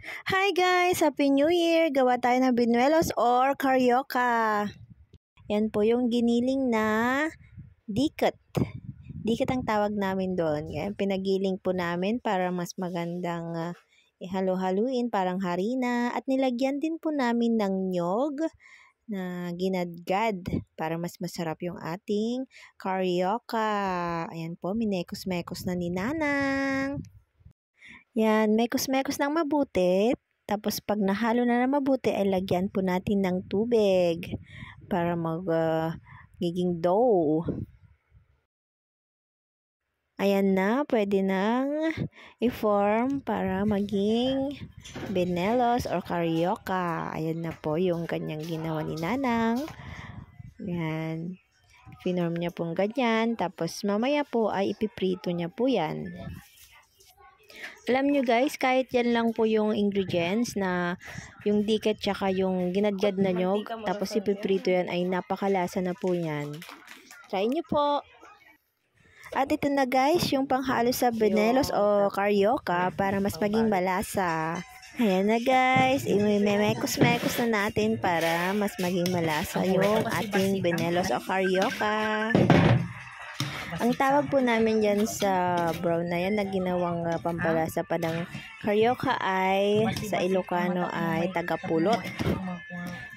Hi guys! Happy New Year! Gawa tayo ng binuelos or carioca. Yan po yung giniling na dikit. Dikit ang tawag namin doon. Yan, pinagiling po namin para mas magandang ihalo-haluin, parang harina. At nilagyan din po namin ng nyog na ginadgad para mas masarap yung ating carioca. Ayan po, minekos-mekos na ni Nanang. Yan, mekos-mekos ng mabuti. Tapos pag nahalo na ng mabuti ay lagyan po natin ng tubig para magiging dough. Ayan na, pwede nang i-form para maging binelos or carioca. Ayan na po yung kanyang ginawa ni Nanang. Yan. Finorm niya pong ganyan. Tapos mamaya po ay ipiprito niya po yan. Alam nyo guys, kahit yan lang po yung ingredients na yung dikit tsaka yung ginadgad na nyog, tapos ipiprito yan ay napakalasa na po yan. Try nyo po! At ito na guys, yung panghalo sa binelos o carioca para mas maging malasa. Ayan na guys, imemekos-mekos na natin para mas maging malasa yung ating binelos o carioca. Ang tawag po namin dyan sa brown na yan na ginawang pampalasa pa ng carioca ay sa Ilocano ay tagapulot.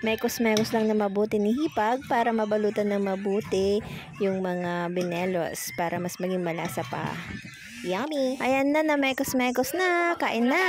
Mekos-mekos lang na mabuti ni hipag para mabalutan ng mabuti yung mga binelos para mas maging malasa pa. Yummy! Ayan na, mekos-mekos na! Kain na!